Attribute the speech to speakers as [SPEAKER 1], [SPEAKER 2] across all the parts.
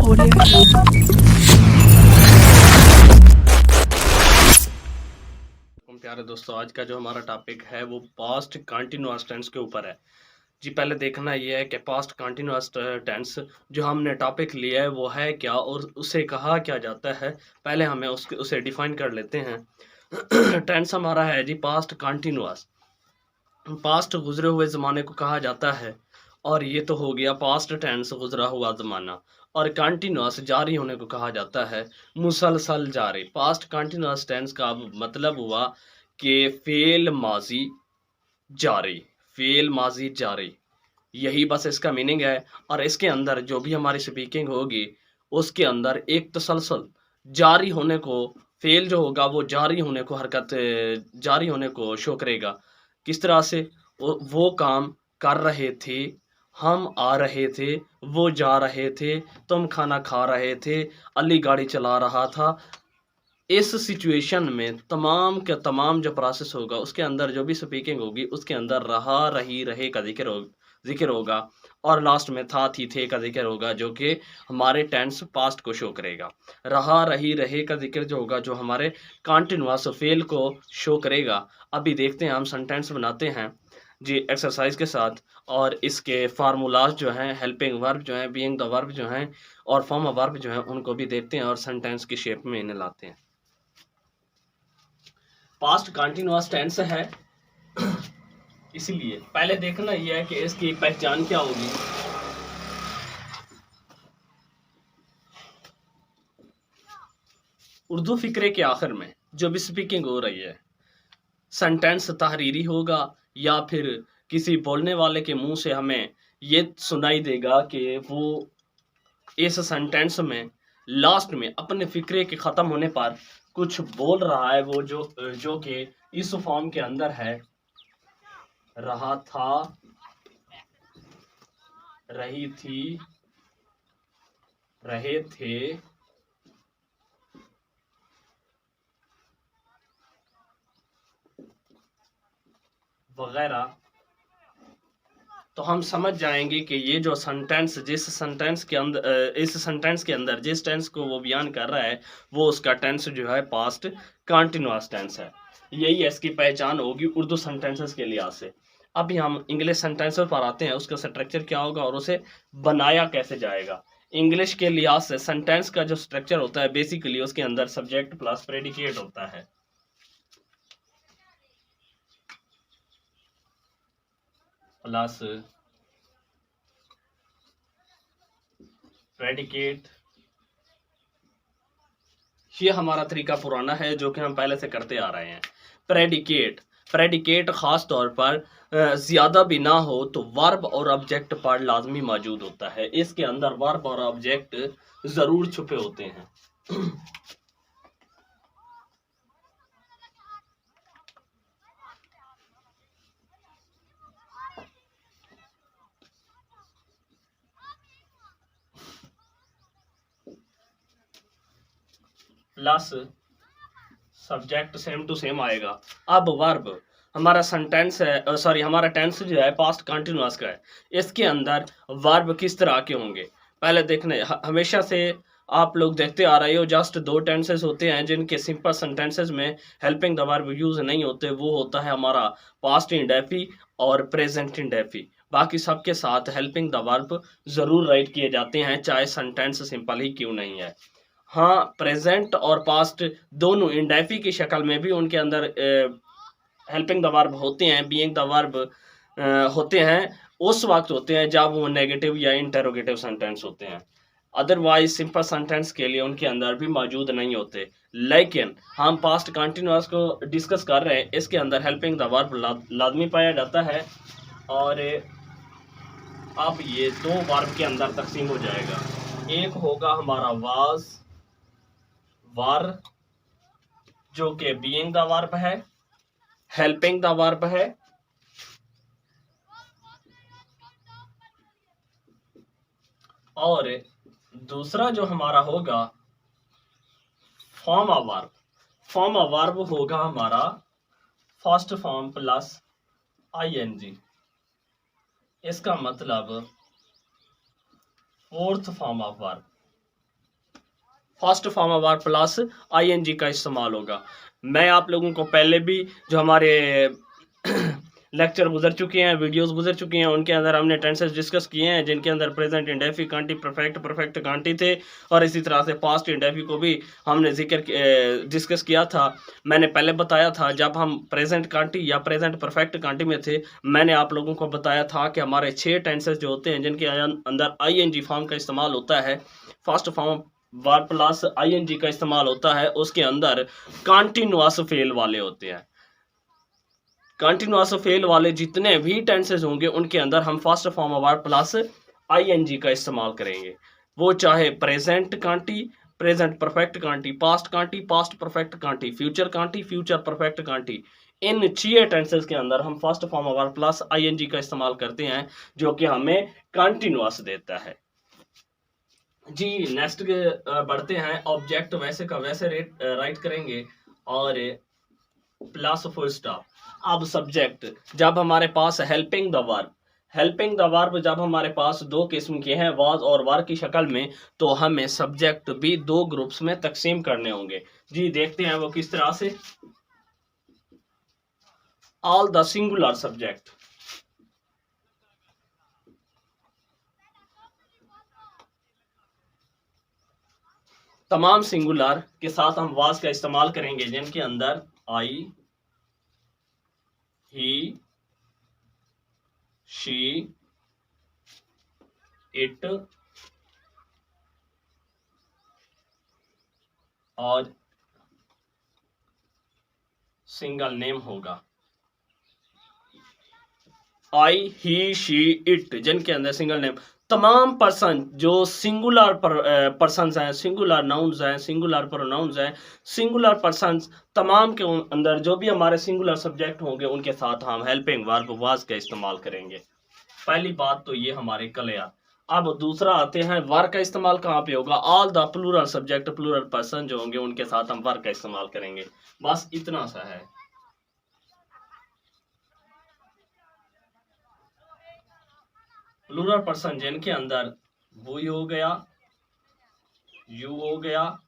[SPEAKER 1] प्यारे दोस्तों, आज का जो हमारा टॉपिक है वो पास्ट कंटिन्यूअस टेंस के ऊपर है जी। पहले देखना ये है कि पास्ट कंटिन्यूअस टेंस जो हमने टॉपिक लिया है वो है क्या और उसे कहा क्या जाता है। पहले हमें उसे डिफाइन कर लेते हैं। टेंस हमारा है जी पास्ट कंटिन्यूअस। पास्ट गुजरे हुए ज़माने को कहा जाता है और ये तो हो गया पास्ट टेंस गुजरा हुआ ज़माना। और कंटिन्यूअस जारी होने को कहा जाता है, मुसलसल जारी। पास्ट कंटिन्यूअस टेंस का मतलब हुआ कि फेल माजी जारी, फेल माजी जारी, यही बस इसका मीनिंग है। और इसके अंदर जो भी हमारी स्पीकिंग होगी उसके अंदर एक तसलसल जारी होने को, फेल जो होगा वो जारी होने को, हरकत जारी होने को शो करेगा। किस तरह से? वो काम कर रहे थे, हम आ रहे थे, वो जा रहे थे, तुम खाना खा रहे थे, अली गाड़ी चला रहा था। इस सिचुएशन में तमाम का तमाम जो प्रोसेस होगा उसके अंदर जो भी स्पीकिंग होगी उसके अंदर रहा, रही, रहे का ज़िक्र होगा और लास्ट में था, थी, थे का ज़िक्र होगा जो कि हमारे टेंस पास्ट को शो करेगा। रहा, रही, रहे का ज़िक्र जो होगा जो हमारे कंटीन्यूअस फेल को शो करेगा। अभी देखते हैं, हम सेंटेंस बनाते हैं जी एक्सरसाइज के साथ और इसके फार्मूलाज जो हैं, हेल्पिंग वर्ब जो हैं, बीइंग द वर्ब जो हैं और फॉर्म ऑफ वर्ब जो हैं उनको भी देखते हैं और सेंटेंस की शेप में इन्हें लाते हैं। पास्ट कंटीन्यूअस टेंस है, इसलिए पहले देखना यह है कि इसकी पहचान क्या होगी। उर्दू फिक्रे के आखिर में जो भी स्पीकिंग हो रही है, सेंटेंस तहरीरी होगा या फिर किसी बोलने वाले के मुंह से हमें ये सुनाई देगा कि वो इस सेंटेंस में लास्ट में अपने फिक्रे के ख़त्म होने पर कुछ बोल रहा है, वो जो कि इस फॉर्म के अंदर है, रहा था, रही थी, रहे थे, वगैरह। तो हम समझ जाएंगे कि ये जो सेंटेंस जिस सेंटेंस के अंदर इस सेंटेंस के अंदर जिस टेंस को वो बयान कर रहा है वो उसका टेंस जो है पास्ट कंटिन्यूअस टेंस है। यही इसकी पहचान होगी उर्दू सेंटेंसेस के लिहाज से। अभी हम इंग्लिश सेंटेंसेस पर आते हैं, उसका स्ट्रक्चर क्या होगा और उसे बनाया कैसे जाएगा। इंग्लिश के लिहाज से सेंटेंस का जो स्ट्रक्चर होता है बेसिकली उसके अंदर सब्जेक्ट प्लस प्रेडिकेट होता है। प्लस प्रेडिकेट, ये हमारा तरीका पुराना है जो कि हम पहले से करते आ रहे हैं। प्रेडिकेट, प्रेडिकेट खास तौर पर ज़्यादा भी ना हो तो वर्ब और ऑब्जेक्ट पर लाजमी मौजूद होता है। इसके अंदर वर्ब और ऑब्जेक्ट ज़रूर छुपे होते हैं। Plus subject same to same आएगा। अब वर्ब, हमारा सेंटेंस है, सॉरी हमारा टेंस जो है पास्ट कंटिन्यूअस का है, इसके अंदर वर्ब किस तरह के होंगे पहले देखने। हमेशा से आप लोग देखते आ रहे हो जस्ट दो टेंसेस होते हैं जिनके सिंपल सेंटेंसेस में हेल्पिंग द वर्ब यूज नहीं होते, वो होता है हमारा पास्ट इंडेफी और प्रेजेंट इंडेफी। बाकी सबके साथ हेल्पिंग द वर्ब जरूर राइट किए जाते हैं चाहे सेंटेंस सिंपल ही क्यों नहीं है। हाँ, प्रेजेंट और पास्ट दोनों इंडेफी की शक्ल में भी उनके अंदर हेल्पिंग द वर्ब होते हैं, बीइंग द वर्ब होते हैं, उस वक्त होते हैं जब वो नेगेटिव या इंटेरोगेटिव सेंटेंस होते हैं। अदरवाइज सिंपल सेंटेंस के लिए उनके अंदर भी मौजूद नहीं होते। लेकिन हम पास्ट कंटिन्यूअस को डिस्कस कर रहे हैं, इसके अंदर हेल्पिंग द वर्ब लाजमी पाया जाता है। और अब ये दो वर्ब के अंदर तकसीम हो जाएगा। एक होगा हमारा वाज, वर, जो कि बीइंग द वर्ब है, हेल्पिंग द वर्ब है, और दूसरा जो हमारा होगा form of verb. Form of verb होगा हमारा फर्स्ट फॉर्म प्लस आईएनजी। इसका मतलब fourth form of verb. First form of verb plus ING का इस्तेमाल होगा। मैं आप लोगों को पहले भी जो हमारे लेक्चर गुजर चुके हैं, वीडियोस गुजर चुकी हैं, उनके अंदर हमने टेंसेस डिस्कस किए हैं, जिनके अंदर present indefinite Kanti perfect Kanti थे, और इसी तरह से पास्ट इंडेफिनिट को भी हमने डिस्कस किया था। मैंने पहले बताया था जब हम प्रेजेंट कांटी या प्रेजेंट परफेक्ट कांटी में थे, मैंने आप लोगों को बताया था कि हमारे 6 टेंसेस जो होते हैं जिनके अंदर आईएनजी फॉर्म का इस्तेमाल होता है, first form verb plus ING का इस्तेमाल होता है, उसके अंदर कंटीन्यूअस फेल वाले होते हैं। कंटिन्यूअस फेल वाले जितने भी टेंसेस होंगे उनके अंदर हम first form of verb plus ING का इस्तेमाल करेंगे, वो चाहे present continuous, present perfect continuous, past perfect continuous, future perfect continuous, इन 6 टेंसेस के अंदर हम first form of verb plus ING का इस्तेमाल करते हैं, जो कि हमें कंटिन्यूअस देता है। जी नेक्स्ट बढ़ते हैं। ऑब्जेक्ट वैसे का वैसे राइट करेंगे और प्लस फुल स्टॉप। अब सब्जेक्ट जब हमारे पास हेल्पिंग द वर्ब जब हमारे पास 2 किस्म के हैं, वाज और वर की शक्ल में, तो हमें सब्जेक्ट भी 2 ग्रुप्स में तकसीम करने होंगे। जी देखते हैं वो किस तरह से। ऑल द सिंगुलर सब्जेक्ट, तमाम सिंगुलर के साथ हम वाज का इस्तेमाल करेंगे, जिनके अंदर आई, ही, शी, इट और सिंगल नेम होगा। आई, ही, शी, इट, जिनके अंदर सिंगल नेम, तमाम पर्सन जो सिंगुलर पर्सन्स हैं, सिंगुलर नाउन्स हैं, सिंगुलर प्रोनाउंस हैं, सिंगुलर पर्सन्स, तमाम के अंदर जो भी हमारे सिंगुलर सब्जेक्ट होंगे उनके साथ हम हेल्पिंग वर्ब वाज का इस्तेमाल करेंगे। पहली बात तो ये हमारे क्लियर। अब दूसरा आते हैं, वर का इस्तेमाल कहाँ पे होगा? All the plural subject, plural person जो होंगे उनके साथ हम वर का इस्तेमाल करेंगे। बस इतना सा है। प्लूरल पर्सन जिनके अंदर वो हो गया, यू हो गया,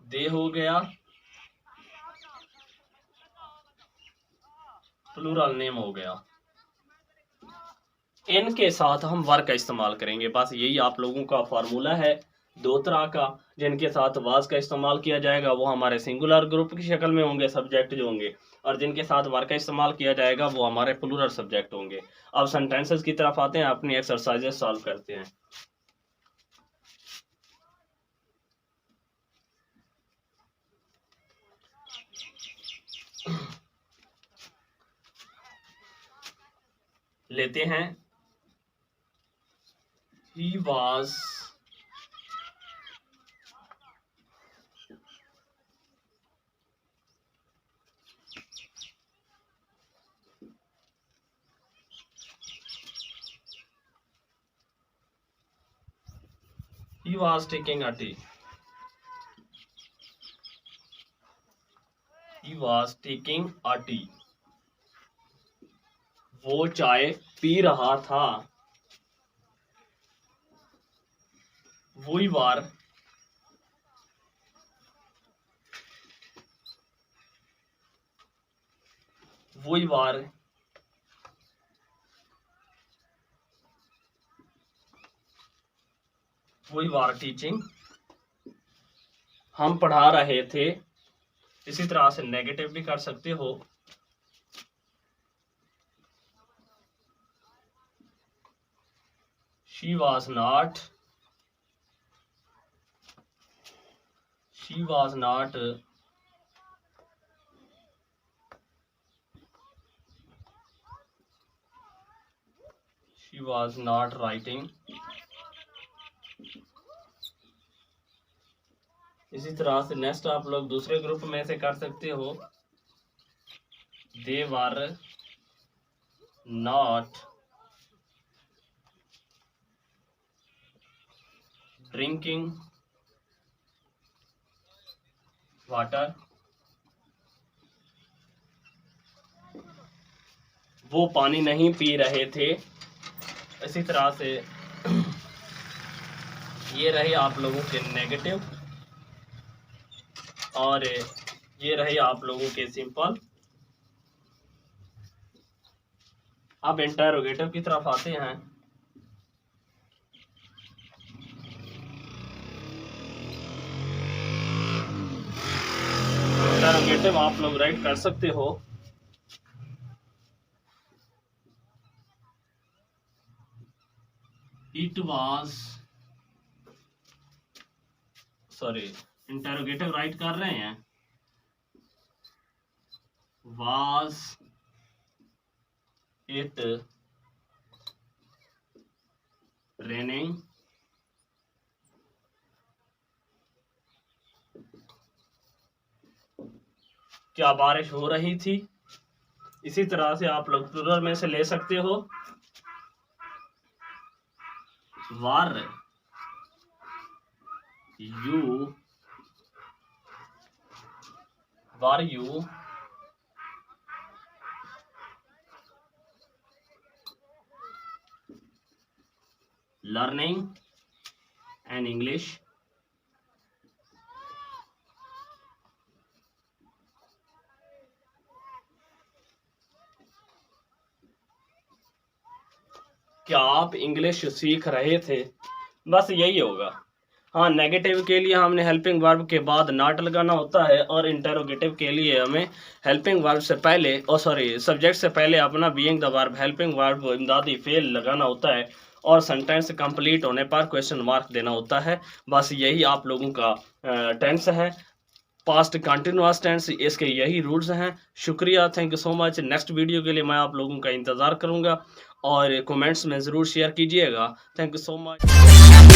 [SPEAKER 1] दे हो गया, प्लूरल नेम हो गया, इनके साथ हम वर का इस्तेमाल करेंगे। बस यही आप लोगों का फार्मूला है 2 तरह का। जिनके साथ वाज का इस्तेमाल किया जाएगा वो हमारे सिंगुलर ग्रुप की शक्ल में होंगे, सब्जेक्ट जो होंगे, और जिनके साथ वर का इस्तेमाल किया जाएगा वो हमारे प्लूरल सब्जेक्ट होंगे। अब सेंटेंसेस की तरफ आते हैं, अपनी एक्सरसाइजेस सॉल्व करते हैं। लेते हैं, he was taking a tea. He was taking a tea. वो चाय पी रहा था। We were teaching, हम पढ़ा रहे थे। इसी तरह से नेगेटिव भी कर सकते हो। She was not writing। इसी तरह से नेक्स्ट आप लोग दूसरे ग्रुप में से कर सकते हो। They were not drinking water। वो पानी नहीं पी रहे थे। इसी तरह से ये रहे आप लोगों के नेगेटिव और ये रहे आप लोगों के सिंपल। अब इंटरोगेटिव की तरफ आते हैं। इंटरोगेटिव आप लोग राइट कर सकते हो। It was, sorry, interrogative right कर रहे हैं। वाज इट रेनिंग, क्या बारिश हो रही थी। इसी तरह से आप लोग प्लूरल में से ले सकते हो। Were you learning an English. क्या आप इंग्लिश सीख रहे थे, बस यही होगा। हाँ, नेगेटिव के लिए हमने हेल्पिंग वर्ब के बाद नॉट लगाना होता है और इंटरोगेटिव के लिए हमें हेल्पिंग वर्ब से पहले सब्जेक्ट से पहले अपना being the verb helping verb इमदादी फेल लगाना होता है और सेंटेंस कंप्लीट होने पर क्वेश्चन मार्क देना होता है। बस यही आप लोगों का टेंस है, पास्ट कंटिन्यूअस टेंस, इसके यही रूल्स हैं। शुक्रिया, thank you so much. Next video के लिए मैं आप लोगों का इंतज़ार करूंगा और कमेंट्स में ज़रूर शेयर कीजिएगा। Thank you so much.